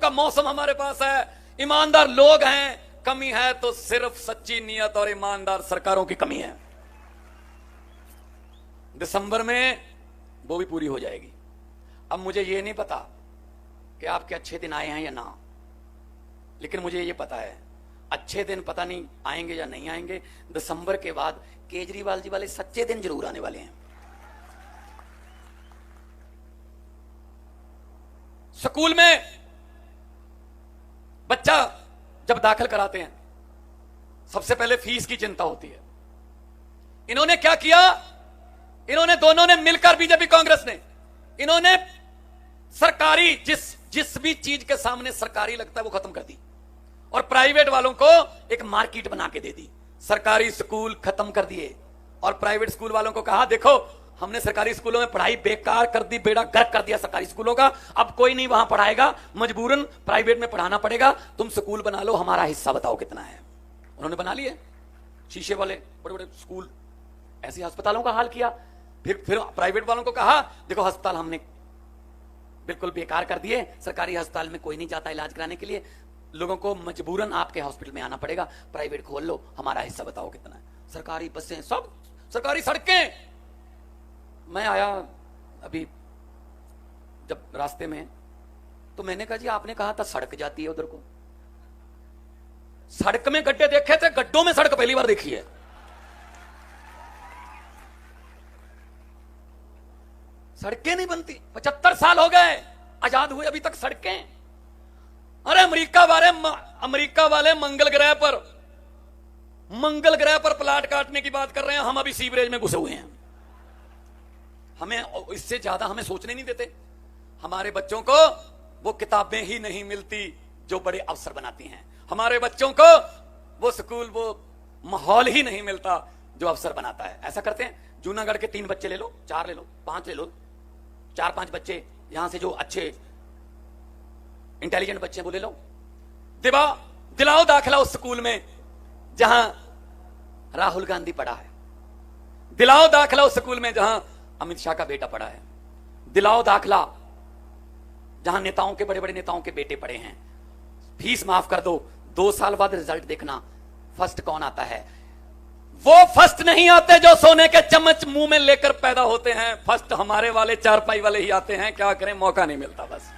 का मौसम हमारे पास है, ईमानदार लोग हैं, कमी है तो सिर्फ सच्ची नीयत और ईमानदार सरकारों की कमी है। दिसंबर में वो भी पूरी हो जाएगी। अब मुझे ये नहीं पता कि आपके अच्छे दिन आए हैं या ना, लेकिन मुझे ये पता है अच्छे दिन पता नहीं आएंगे या नहीं आएंगे, दिसंबर के बाद केजरीवाल जी वाले सच्चे दिन जरूर आने वाले हैं। स्कूल में बच्चा जब दाखिल कराते हैं सबसे पहले फीस की चिंता होती है। इन्होंने क्या किया, इन्होंने दोनों ने मिलकर, बीजेपी कांग्रेस ने, इन्होंने सरकारी जिस भी चीज के सामने सरकारी लगता है वो खत्म कर दी और प्राइवेट वालों को एक मार्केट बना के दे दी। सरकारी स्कूल खत्म कर दिए और प्राइवेट स्कूल वालों को कहा देखो हमने सरकारी स्कूलों में पढ़ाई बेकार कर दी, बेड़ा गर्क कर दिया सरकारी स्कूलों का, अब कोई नहीं वहां पढ़ाएगा, मजबूरन प्राइवेट में पढ़ाना पड़ेगा, तुम स्कूल बना लो, हमारा हिस्सा बताओ कितना है। उन्होंने बना लिए शीशे वाले बड़े बड़े स्कूल, ऐसे अस्पतालों का हाल किया। फिर प्राइवेट वालों को कहा देखो अस्पताल हमने बिल्कुल बेकार कर दिए, सरकारी अस्पताल में कोई नहीं जाता इलाज कराने के लिए, लोगों को मजबूरन आपके हॉस्पिटल में आना पड़ेगा, प्राइवेट खोल लो, हमारा हिस्सा बताओ कितना है। सरकारी बसें, सब सरकारी सड़कें। मैं आया अभी जब रास्ते में तो मैंने कहा जी आपने कहा था सड़क जाती है उधर को, सड़क में गड्ढे देखे थे, गड्ढों में सड़क पहली बार देखी है। सड़कें नहीं बनती, 75 साल हो गए आजाद हुए अभी तक सड़कें। अरे अमेरिका वाले मंगल ग्रह पर प्लाट काटने की बात कर रहे हैं, हम अभी सीवरेज में घुसे हुए हैं। हमें इससे ज्यादा हमें सोचने नहीं देते। हमारे बच्चों को वो किताबें ही नहीं मिलती जो बड़े अफसर बनाती हैं, हमारे बच्चों को वो स्कूल, वो माहौल ही नहीं मिलता जो अफसर बनाता है। ऐसा करते हैं जूनागढ़ के 3 बच्चे ले लो, 4 ले लो, 5 ले लो, 4-5 बच्चे यहां से जो अच्छे इंटेलिजेंट बच्चे वो ले लो, दिलाओ दाखिला उस स्कूल में जहां राहुल गांधी पढ़ा है, दिलाओ दाखिला उस स्कूल में जहां अमित शाह का बेटा पढ़ा है, दिलाओ दाखिला जहां नेताओं के, बड़े बड़े नेताओं के बेटे पढ़े हैं। फीस माफ कर दो, 2 साल बाद रिजल्ट देखना फर्स्ट कौन आता है। वो फर्स्ट नहीं आते जो सोने के चम्मच मुंह में लेकर पैदा होते हैं, फर्स्ट हमारे वाले चारपाई वाले ही आते हैं। क्या करें, मौका नहीं मिलता। बस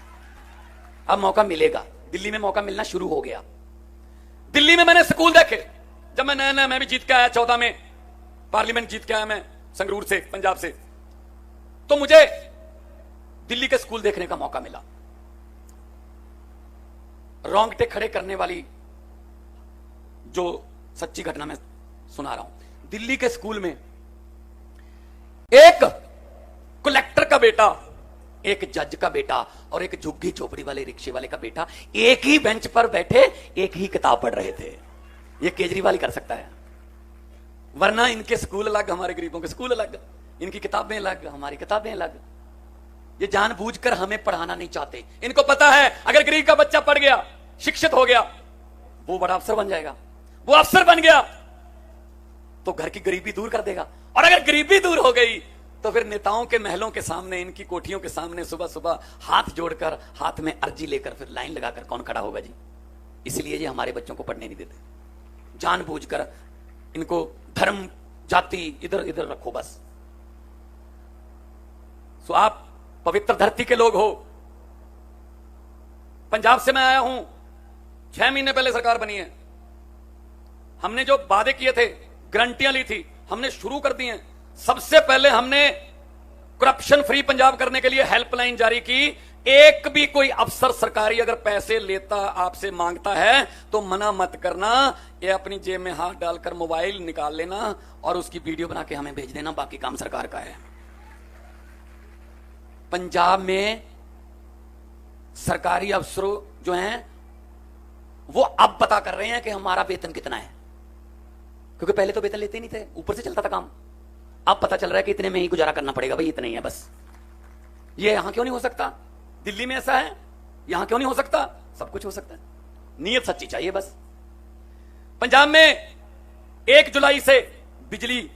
अब मौका मिलेगा। दिल्ली में मौका मिलना शुरू हो गया। दिल्ली में मैंने स्कूल देखे, जब मैं नया मैं भी जीत के आया 14 में पार्लियामेंट जीत के आया मैं संगरूर से, पंजाब से, तो मुझे दिल्ली के स्कूल देखने का मौका मिला। रोंगटे खड़े करने वाली जो सच्ची घटना मैं सुना रहा हूं। दिल्ली के स्कूल में एक कलेक्टर का बेटा, एक जज का बेटा और एक झुग्गी झोपड़ी वाले रिक्शे वाले का बेटा एक ही बेंच पर बैठे एक ही किताब पढ़ रहे थे। ये केजरीवाल ही कर सकता है, वरना इनके स्कूल अलग, हमारे गरीबों के स्कूल अलग, इनकी किताबें अलग, हमारी किताबें अलग। ये जानबूझकर हमें पढ़ाना नहीं चाहते। इनको पता है अगर गरीब का बच्चा पढ़ गया, शिक्षित हो गया, वो बड़ा अफसर बन जाएगा, वो अफसर बन गया तो घर की गरीबी दूर कर देगा, और अगर गरीबी दूर हो गई तो फिर नेताओं के महलों के सामने, इनकी कोठियों के सामने सुबह सुबह हाथ जोड़कर, हाथ में अर्जी लेकर फिर लाइन लगाकर कौन खड़ा होगा जी। इसलिए ये हमारे बच्चों को पढ़ने नहीं देते, जानबूझकर इनको धर्म जाति इधर इधर रखो बस। सो आप पवित्र धरती के लोग हो। पंजाब से मैं आया हूं, 6 महीने पहले सरकार बनी है। हमने जो वादे किए थे, गारंटियां ली थी, हमने शुरू कर दी हैं। सबसे पहले हमने करप्शन फ्री पंजाब करने के लिए हेल्पलाइन जारी की। एक भी कोई अफसर सरकारी अगर पैसे लेता, आपसे मांगता है तो मना मत करना, ये अपनी जेब में हाथ डालकर मोबाइल निकाल लेना और उसकी वीडियो बना के हमें भेज देना, बाकी काम सरकार का है। पंजाब में सरकारी अफसरों जो हैं वो अब पता कर रहे हैं कि हमारा वेतन कितना है, क्योंकि पहले तो वेतन लेते नहीं थे, ऊपर से चलता था काम। अब पता चल रहा है कि इतने में ही गुजारा करना पड़ेगा भाई, इतने ही है बस। ये यहां क्यों नहीं हो सकता? दिल्ली में ऐसा है, यहां क्यों नहीं हो सकता? सब कुछ हो सकता है, नीयत सच्ची चाहिए बस। पंजाब में 1 जुलाई से बिजली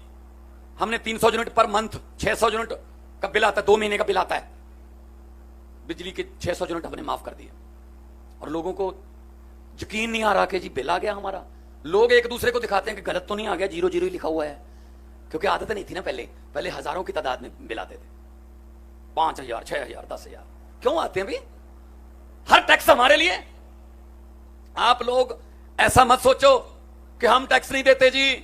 हमने 300 यूनिट पर मंथ, 600 यूनिट का बिल आता है, 2 महीने का बिल आता है, बिजली के 600 यूनिट हमने माफ कर दिए। और लोगों को यकीन नहीं आ रहा कि जी बिल आ गया हमारा। लोग एक दूसरे को दिखाते हैं कि गलत तो नहीं आ गया, 0 0 लिखा हुआ है, क्योंकि आदत नहीं थी ना। पहले हजारों की तादाद में बिल आते थे, 5,000 6,000 10,000। क्यों आते हैं भाई? हर टैक्स हमारे लिए। आप लोग ऐसा मत सोचो कि हम टैक्स नहीं देते जी,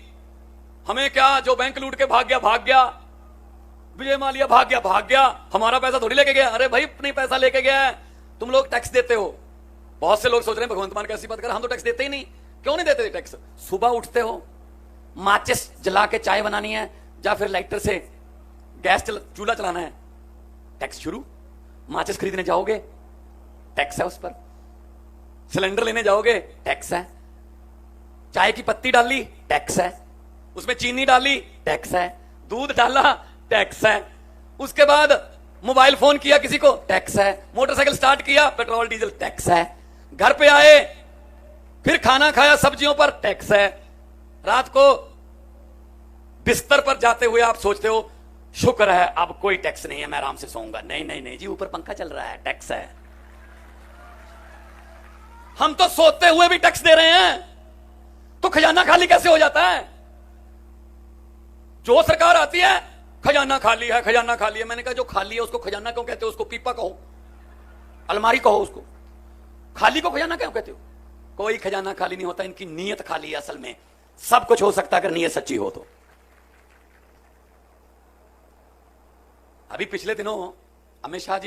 हमें क्या, जो बैंक लूट के भाग गया, विजय माल्या भाग गया, हमारा पैसा थोड़ी लेके गया। अरे भाई अपनी पैसा लेके गया है, तुम लोग टैक्स देते हो। बहुत से लोग सोच रहे हैं भगवंत मान कैसी बात कर, हम तो टैक्स देते ही नहीं। क्यों नहीं देते टैक्स? सुबह उठते हो, माचिस जला के चाय बनानी है या फिर लाइटर से गैस चूल्हा चलाना है, टैक्स शुरू। माचिस खरीदने जाओगे, टैक्स है उस पर। सिलेंडर लेने जाओगे, टैक्स है। चाय की पत्ती डाली, टैक्स है। उसमें चीनी डाली, टैक्स है। दूध डाला, टैक्स है। उसके बाद मोबाइल फोन किया किसी को, टैक्स है। मोटरसाइकिल स्टार्ट किया, पेट्रोल डीजल, टैक्स है। घर पे आए, फिर खाना खाया सब्जियों पर, टैक्स है। रात को बिस्तर पर जाते हुए आप सोचते हो शुक्र है अब कोई टैक्स नहीं है, मैं आराम से सोऊंगा। नहीं नहीं नहीं जी, ऊपर पंखा चल रहा है, टैक्स है। हम तो सोते हुए भी टैक्स दे रहे हैं, तो खजाना खाली कैसे हो जाता है? जो सरकार आती है, खजाना खाली है, खजाना खाली है। मैंने कहा जो खाली है उसको खजाना क्यों कहते हो? उसको पीपा कहो, अलमारी कहो, उसको खाली को खजाना क्यों कहते हो? कोई खजाना खाली नहीं होता, इनकी नीयत खाली है। असल में सब कुछ हो सकता है अगर नीयत सच्ची हो तो। अभी पिछले दिनों अमित शाह जी